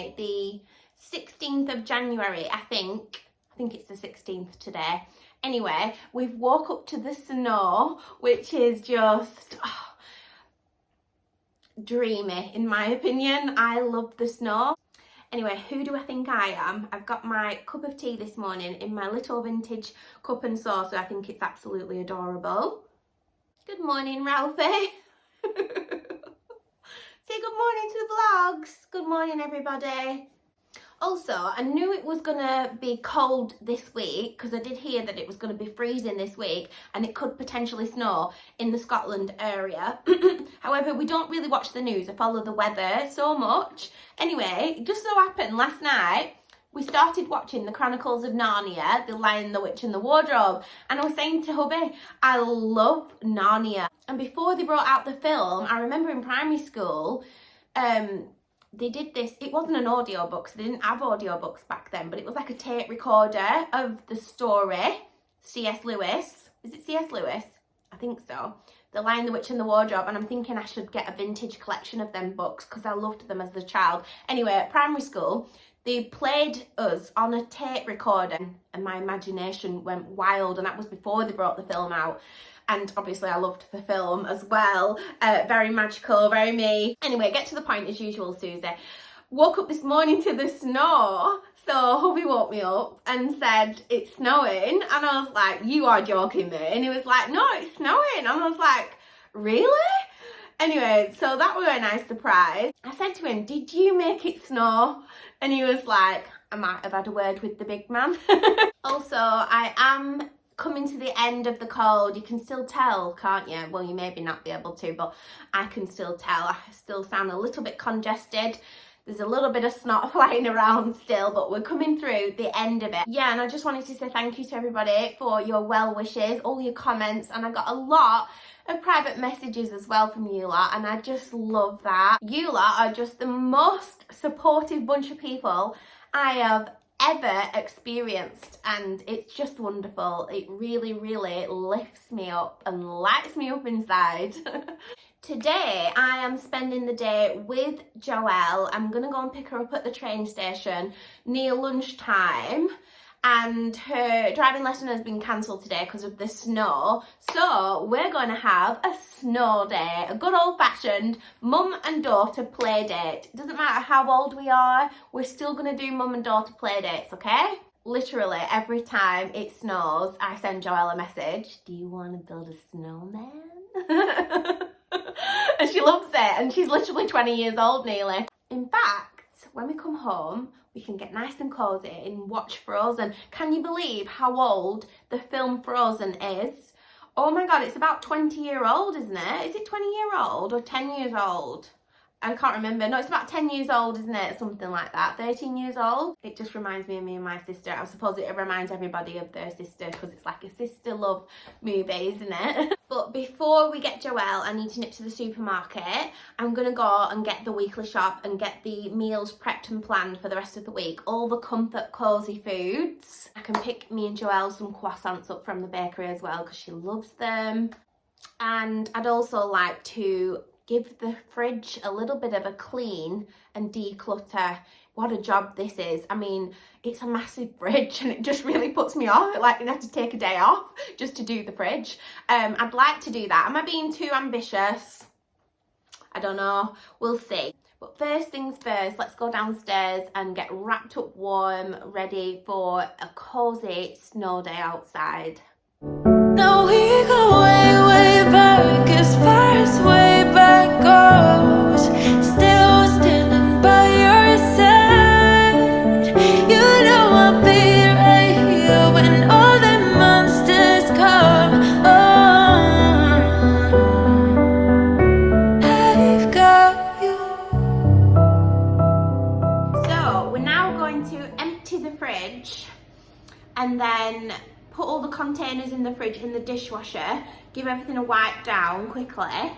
today, the 16th of January, I think it's the 16th today. Anyway, we've woke up to the snow, which is just dreamy in my opinion. I love the snow. Anyway, who do I think I am? I've got my cup of tea this morning in my little vintage cup and saucer. I think it's absolutely adorable. Good morning, Ralphie. Say good morning to the vlogs. Good morning, everybody. Also, I knew it was gonna be cold this week because I did hear that it was gonna be freezing this week and it could potentially snow in the Scotland area. However, we don't really watch the news or follow the weather so much. Anyway, it just so happened last night we started watching the Chronicles of Narnia, The Lion, the Witch and the Wardrobe, and I was saying to hubby, I love Narnia. And before they brought out the film, I remember in primary school, they did this. It wasn't an audiobook, so they didn't have audiobooks back then, but it was like a tape recorder of the story. C.S. Lewis. Is it C.S. Lewis? I think so. The Lion, the Witch and the Wardrobe, and I'm thinking I should get a vintage collection of them books because I loved them as a child. Anyway, at primary school, they played us on a tape recorder and my imagination went wild, and that was before they brought the film out. And obviously I loved the film as well. Very magical, very me. Anyway, get to the point as usual, Suzy. Woke up this morning to the snow. So hubby woke me up and said, it's snowing. And I was like, you are joking me. And he was like, no, it's snowing. And I was like, really? Anyway, so that was a nice surprise. I said to him, did you make it snow? And he was like, I might have had a word with the big man. Also, I am coming to the end of the cold. You can still tell, can't you? Well, you maybe not be able to, but I can still tell. I still sound a little bit congested. There's a little bit of snot flying around still, but we're coming through the end of it. Yeah, and I just wanted to say thank you to everybody for your well wishes, all your comments, and I got a lot of private messages as well from you lot, and I just love that. You lot are just the most supportive bunch of people I have ever experienced, and it's just wonderful. It really, really lifts me up and lights me up inside. Today I am spending the day with Joelle. I'm gonna go and pick her up at the train station near lunchtime, and her driving lesson has been cancelled today because of the snow, so we're going to have a snow day, a good old-fashioned mum and daughter play date. It doesn't matter how old we are, we're still going to do mum and daughter play dates, okay? Literally every time it snows I send Joelle a message, do you want to build a snowman? And she loves it, and she's literally 20 years old nearly. In fact, when we come home, we can get nice and cozy and watch Frozen. Can you believe how old the film Frozen is? Oh my God, it's about 20-year-old, isn't it? Is it 20-year-old or 10 years old? I can't remember. No, it's about 10 years old, isn't it? Something like that. 13 years old. It just reminds me of me and my sister. I suppose it reminds everybody of their sister because it's like a sister love movie, isn't it? But before we get Joelle, I need to nip to the supermarket. I'm going to go and get the weekly shop and get the meals prepped and planned for the rest of the week. All the comfort, cosy foods. I can pick me and Joelle some croissants up from the bakery as well because she loves them. And I'd also like to give the fridge a little bit of a clean and declutter. What a job this is. I mean, it's a massive fridge and it just really puts me off. Like, I have to take a day off just to do the fridge. I'd like to do that. Am I being too ambitious? I don't know. We'll see. But first things first, let's go downstairs and get wrapped up warm, ready for a cozy snow day outside. Now we go way, way back, as far as way back goes. Still standing by your side. You know I'll be right here when all the monsters come. Oh, I've got you. So we're now going to empty the fridge and then put all the containers in the fridge in the dishwasher, give everything a wipe down quickly,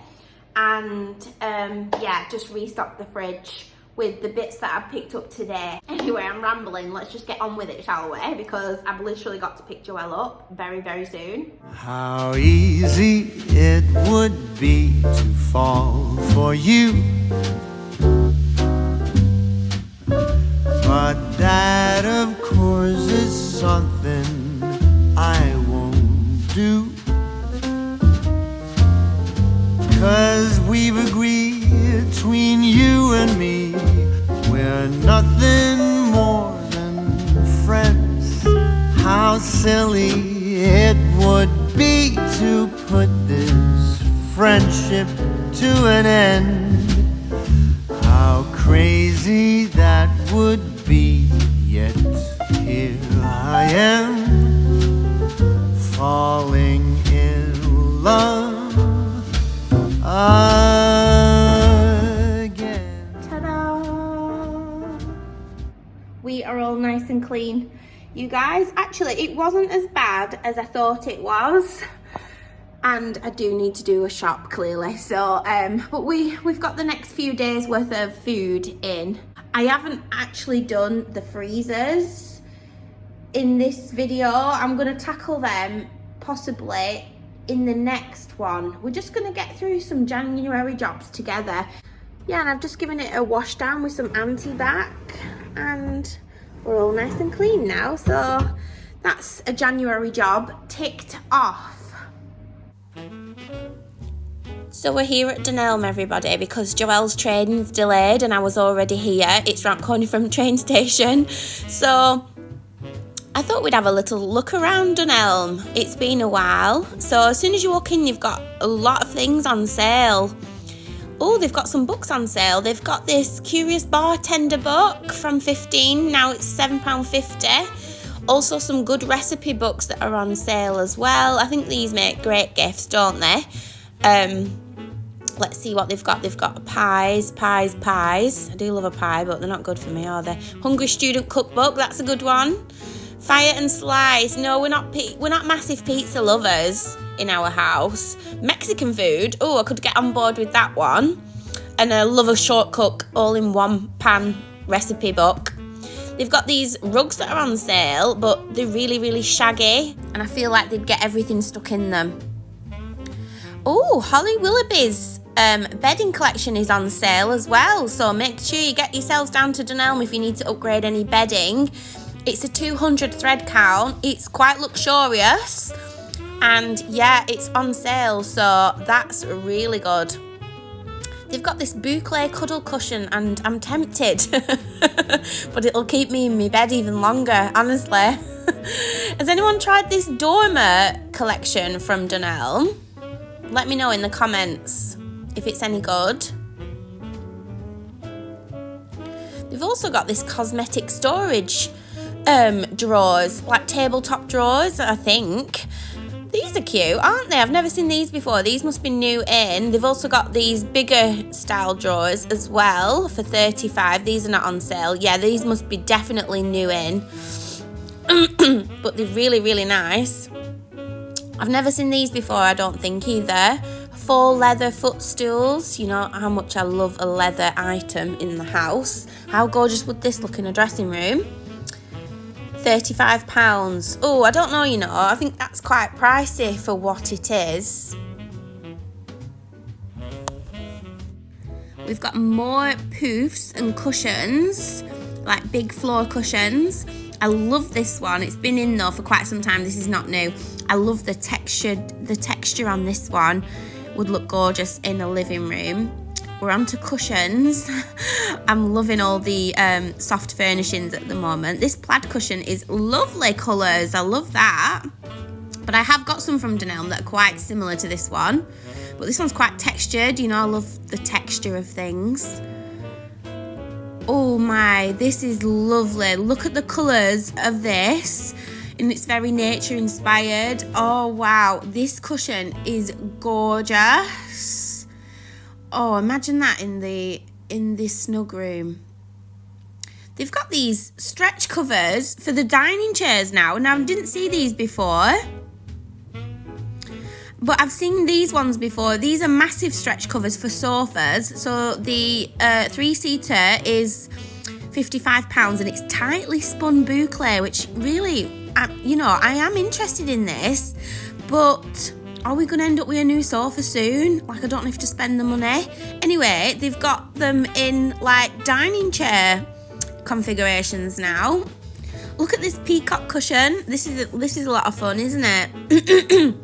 and yeah, just restock the fridge with the bits that I've picked up today. Anyway, I'm rambling, let's just get on with it, shall we? Because I've literally got to pick Joelle up very, very soon. How easy it would be to fall for you. but that of course is something I won't do. 'Cause we've agreed between you and me, we're nothing more than friends. How silly it would be to put this friendship to an end. How crazy that would be, yet here I am, falling in love again. Ta-da! We are all nice and clean, you guys. Actually, it wasn't as bad as I thought it was. And I do need to do a shop, clearly. So, but we've got the next few days worth of food in. I haven't actually done the freezers in this video. I'm gonna tackle them possibly in the next one. We're just gonna get through some January jobs together. Yeah, and I've just given it a wash down with some anti-bac, and we're all nice and clean now. So that's a January job ticked off. So we're here at Dunelm, everybody, because Joelle's train's delayed and I was already here. It's round corner from the train station. So I thought we'd have a little look around Dunelm. It's been a while. So as soon as you walk in, you've got a lot of things on sale. Oh, they've got some books on sale. They've got this Curious Bartender book from £15. Now it's £7.50. Also some good recipe books that are on sale as well. I think these make great gifts, don't they? Let's see what they've got. They've got pies. I do love a pie, but they're not good for me, are they? Hungry Student Cookbook, that's a good one. Fire and Slice. No, we're not massive pizza lovers in our house. Mexican food. Oh, I could get on board with that one. And I love a short cook all-in-one pan recipe book. They've got these rugs that are on sale, but they're really, really shaggy, and I feel like they'd get everything stuck in them. Oh, Holly Willoughby's bedding collection is on sale as well, so make sure you get yourselves down to Dunelm if you need to upgrade any bedding. It's a 200 thread count. It's quite luxurious, and yeah, it's on sale, so that's really good. They've got this boucle cuddle cushion and I'm tempted, but it'll keep me in my bed even longer, honestly. Has anyone tried this dormer collection from Dunelm? Let me know in the comments if it's any good. They've also got this cosmetic storage drawers, like tabletop drawers, I think. These are cute, aren't they? I've never seen these before. These must be new in. They've also got these bigger style drawers as well for £35. These are not on sale. Yeah, these must be definitely new in. But they're really, really nice. I've never seen these before, I don't think either. Faux leather footstools. You know how much I love a leather item in the house. How gorgeous would this look in a dressing room? £35. Oh, I don't know, you know. I think that's quite pricey for what it is. We've got more poofs and cushions, like big floor cushions. I love this one. It's been in though for quite some time. This is not new. I love the texture. The texture on this one would look gorgeous in a living room. We're on to cushions. I'm loving all the soft furnishings at the moment. This plaid cushion is lovely colours. I love that. But I have got some from Dunelm that are quite similar to this one. But this one's quite textured. You know, I love the texture of things. Oh my, this is lovely. Look at the colours of this. And it's very nature inspired. Oh wow, this cushion is gorgeous. Oh, imagine that in this snug room. They've got these stretch covers for the dining chairs now. Now, I didn't see these before, but I've seen these ones before. These are massive stretch covers for sofas. So the 3-seater is £55 and it's tightly spun boucle, which really, you know, I am interested in this, but are we going to end up with a new sofa soon? Like, I don't have to spend the money. Anyway, they've got them in, like, dining chair configurations now. Look at this peacock cushion. This is a lot of fun, isn't it?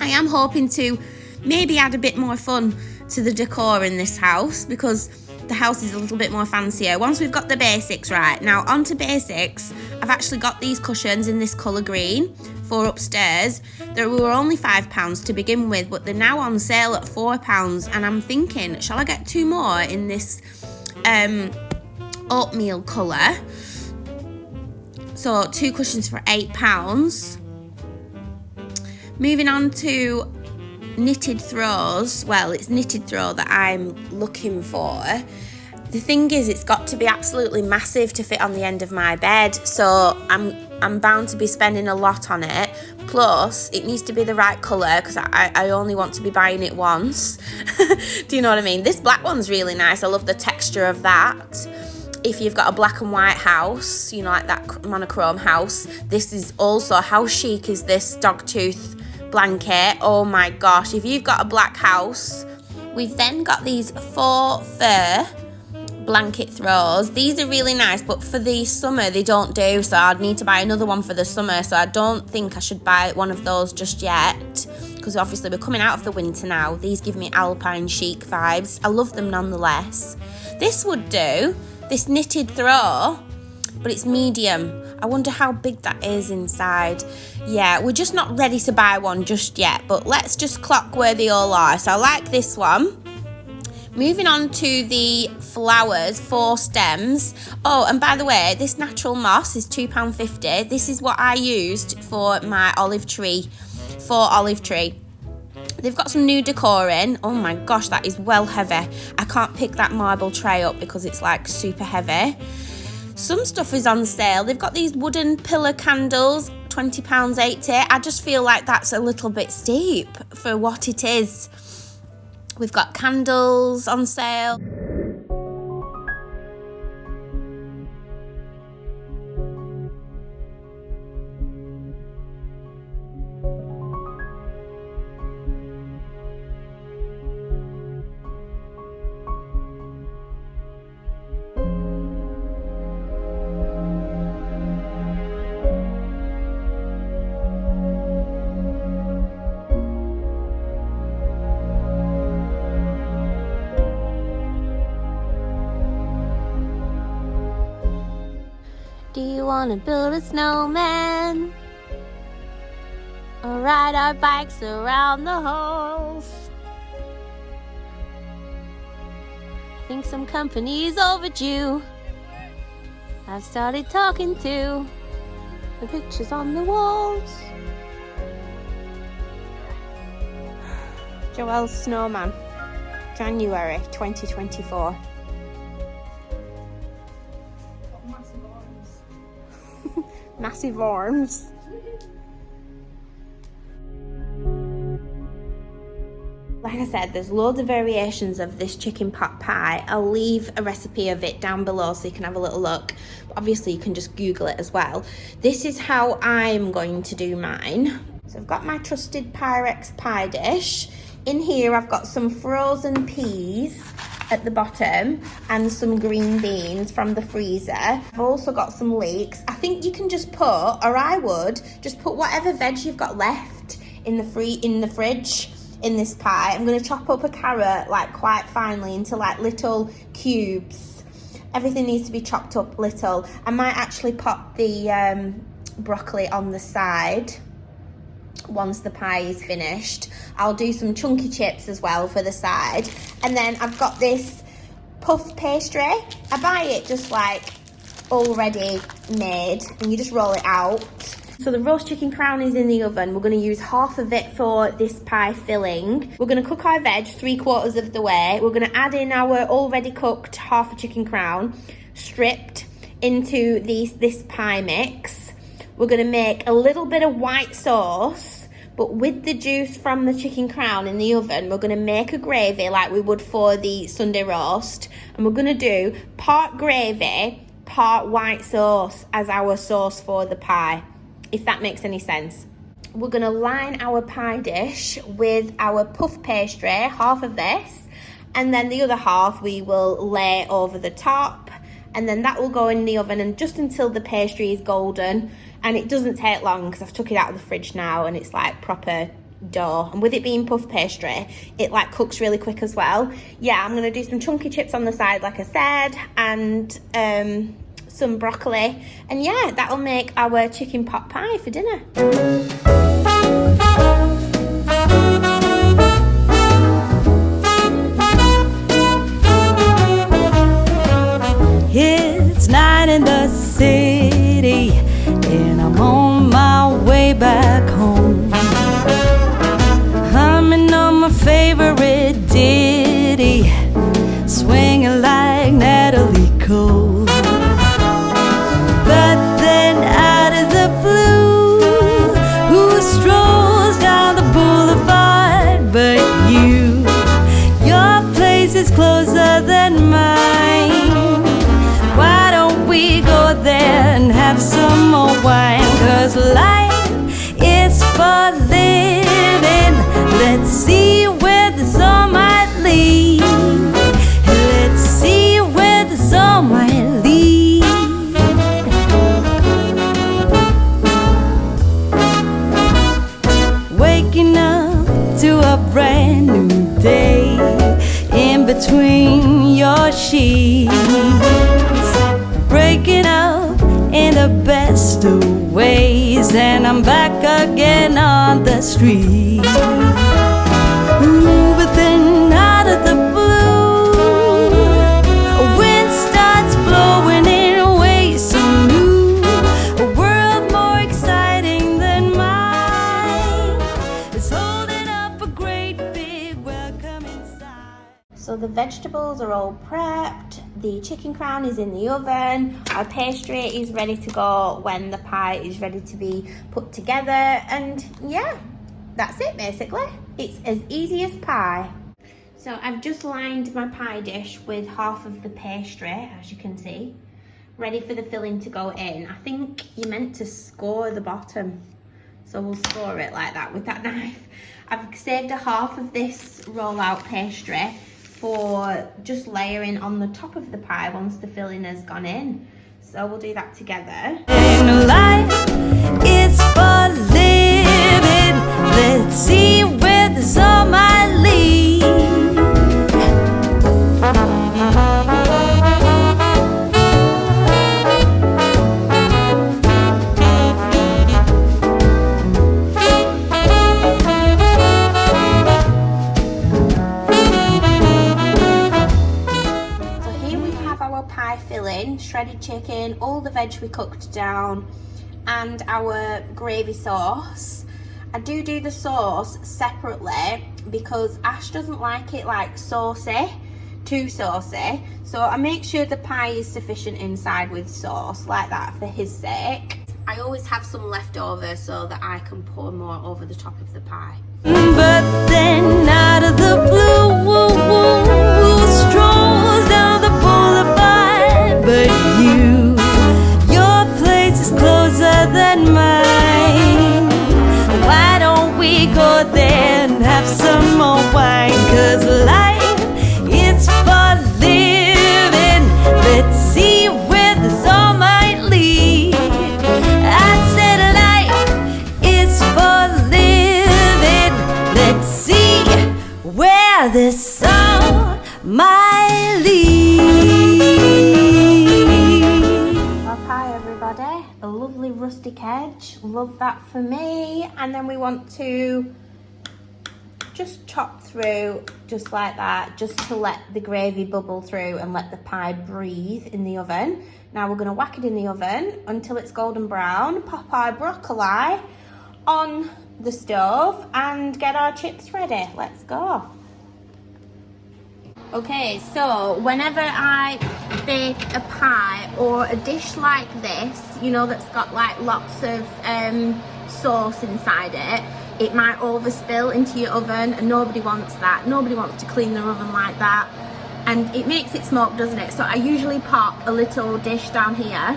I am hoping to maybe add a bit more fun to the decor in this house because the house is a little bit more fancier. Once we've got the basics right, now on to basics. I've actually got these cushions in this colour green for upstairs. They were only £5 to begin with, but they're now on sale at £4, and I'm thinking, shall I get 2 more in this oatmeal colour? So 2 cushions for £8. Moving on to knitted throws. Well, it's knitted throw that I'm looking for. The thing is, it's got to be absolutely massive to fit on the end of my bed, so I'm bound to be spending a lot on it. Plus, it needs to be the right colour because I only want to be buying it once. Do you know what I mean? This black one's really nice. I love the texture of that. If you've got a black and white house, you know, like that monochrome house, this is also, how chic is this dogtooth blanket? Oh my gosh, if you've got a black house. We've then got these 4 fur blanket throws. These are really nice, but for the summer they don't do, so I'd need to buy another one for the summer, so I don't think I should buy one of those just yet because obviously we're coming out of the winter now. These give me alpine chic vibes. I love them nonetheless. This would do, this knitted throw, but it's medium. I wonder how big that is inside. Yeah, we're just not ready to buy one just yet, but let's just clock where they all are. So I like this one. Moving on to the flowers, 4 stems. Oh, and by the way, this natural moss is £2.50. This is what I used for my olive tree, They've got some new decor in. Oh my gosh, that is well heavy. I can't pick that marble tray up because it's like super heavy. Some stuff is on sale. They've got these wooden pillar candles, £20.80. I just feel like that's a little bit steep for what it is. We've got candles on sale. Do you want to build a snowman? Or ride our bikes around the halls? I think some company's overdue. I've started talking to the pictures on the walls. Joelle's snowman, January 2024. Massive arms. Like I said, there's loads of variations of this chicken pot pie. I'll leave a recipe of it down below so you can have a little look. But obviously you can just Google it as well. This is how I'm going to do mine. So I've got my trusted Pyrex pie dish. In here I've got some frozen peas at the bottom and some green beans from the freezer. I've also got some leeks. I think you can just put, or I would just put whatever veg you've got left in the fridge in this pie. I'm going to chop up a carrot like quite finely into like little cubes. Everything needs to be chopped up little. I might actually pop the broccoli on the side once the pie is finished. I'll do some chunky chips as well for the side. And then I've got this puff pastry. I buy it just like already made and you just roll it out. So the roast chicken crown is in the oven. We're going to use half of it for this pie filling. We're going to cook our veg 3/4 of the way. We're going to add in our already cooked half a chicken crown stripped into this pie mix. We're going to make a little bit of white sauce, but with the juice from the chicken crown in the oven, we're going to make a gravy like we would for the Sunday roast. And we're going to do part gravy, part white sauce as our sauce for the pie, if that makes any sense. We're going to line our pie dish with our puff pastry, half of this, and then the other half we will lay over the top. and then that will go in the oven and just until the pastry is golden, and it doesn't take long because I've took it out of the fridge now and it's like proper dough, and with it being puff pastry it like cooks really quick as well. Yeah, I'm gonna do some chunky chips on the side like I said, and some broccoli, and yeah, that'll make our chicken pot pie for dinner. It's night in the city, and I'm on my way back home. Humming on my favorite ditty, swinging like Natalie Cole. But then out of the blue, who strolls down the boulevard but you? Your place is closer than mine. Why don't we go there and have some more wine? 'Cause life is for living. Let's see where the sun might lead. Let's see where the sun might lead. Waking up to a brand new day in between your sheets. Breaking up in the best of ways, and I'm back again on the street. Ooh, but then out of the blue, a wind starts blowing in ways so new. A world more exciting than mine is holding up a great big welcome inside. So the vegetables are all prepped, the chicken crown is in the oven, our pastry is ready to go when the pie is ready to be put together, and yeah, that's it basically. It's as easy as pie. So I've just lined my pie dish with half of the pastry, as you can see, ready for the filling to go in. I think you're meant to score the bottom, so we'll score it like that with that knife. I've saved a half of this roll-out pastry for just layering on the top of the pie once the filling has gone in. So we'll do that together. Life is for living. Let's see where the sun might lead. Pie filling, shredded chicken, all the veg we cooked down, and our gravy sauce. I do the sauce separately because Ash doesn't like it like saucy, too saucy, so I make sure the pie is sufficient inside with sauce like that for his sake. I always have some left over so that I can pour more over the top of the pie. But then out of the blue, strolls down the boulevard but you. Your place is closer than mine. Why don't we go there and have some more wine? 'Cause life is for living. Let's see where the sun might lead. I said life is for living. Let's see where the sun might lead. Our pie, everybody. A lovely rustic edge. Love that for me. And then we want to just chop through just like that, just to let the gravy bubble through and let the pie breathe in the oven. Now we're going to whack it in the oven until it's golden brown, pop our broccoli on the stove and get our chips ready. Let's go. Okay, so whenever I bake a pie or a dish like this, you know, that's got like lots of sauce inside it, it might overspill into your oven, and nobody wants that. Nobody wants to clean their oven like that, and it makes it smoke, doesn't it? So I usually pop a little dish down here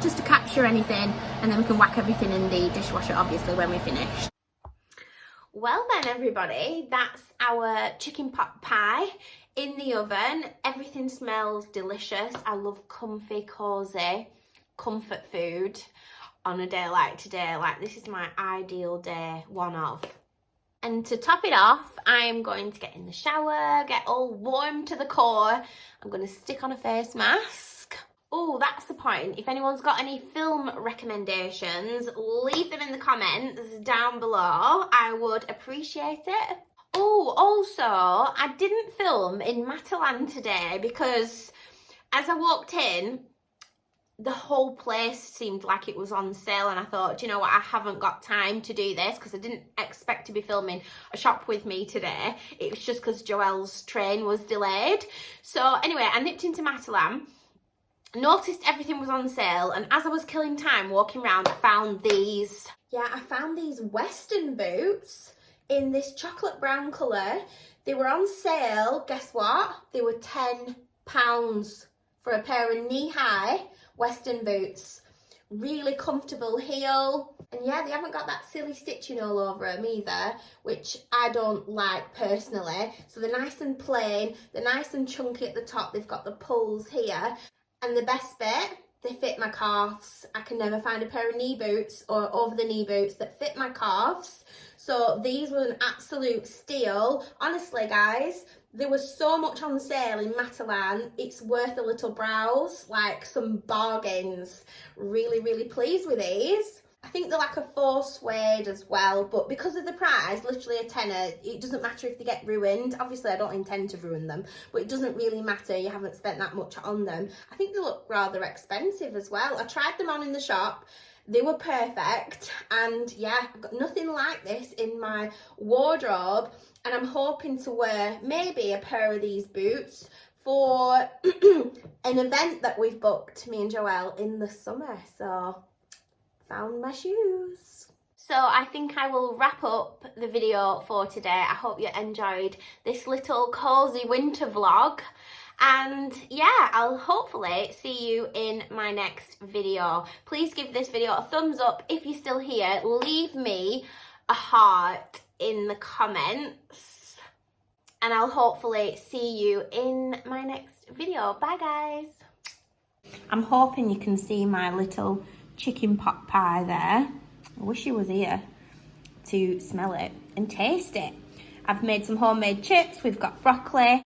just to capture anything, and then we can whack everything in the dishwasher obviously when we finish. Well then everybody, that's our chicken pot pie in the oven. Everything smells delicious. I love comfy, cosy, comfort food on a day like today. Like, this is my ideal day, one of. And to top it off, I'm going to get in the shower, get all warm to the core. I'm going to stick on a face mask. Oh, that's the point. If anyone's got any film recommendations, leave them in the comments down below. I would appreciate it. Oh, also, I didn't film in Matalan today because as I walked in, the whole place seemed like it was on sale, and I thought, do you know what, I haven't got time to do this because I didn't expect to be filming a shop with me today. It was just because Joelle's train was delayed. So anyway, I nipped into Matalan, noticed everything was on sale, and as I was killing time walking around, I found these. Yeah, I found these Western boots in this chocolate brown colour. They were on sale. Guess what? They were £10 for a pair of knee-high Western boots. Really comfortable heel. And yeah, they haven't got that silly stitching all over them either, which I don't like personally. So they're nice and plain. They're nice and chunky at the top. They've got the pulls here. And the best bit, they fit my calves. I can never find a pair of knee boots or over the knee boots that fit my calves. So these were an absolute steal. Honestly, guys, there was so much on sale in Matalan. It's worth a little browse, like some bargains. Really, really pleased with these. I think they're like a faux suede as well, but because of the price, literally a tenner, it doesn't matter if they get ruined. Obviously, I don't intend to ruin them, but it doesn't really matter. You haven't spent that much on them. I think they look rather expensive as well. I tried them on in the shop. They were perfect, and yeah, I've got nothing like this in my wardrobe, and I'm hoping to wear maybe a pair of these boots for an event that we've booked, me and Joelle, in the summer. So found my shoes. So I think I will wrap up the video for today. I hope you enjoyed this little cozy winter vlog. And yeah, I'll hopefully see you in my next video. Please give this video a thumbs up if you're still here. Leave me a heart in the comments. And I'll hopefully see you in my next video. Bye, guys. I'm hoping you can see my little chicken pot pie there. I wish he was here to smell it and taste it. I've made some homemade chips. We've got broccoli.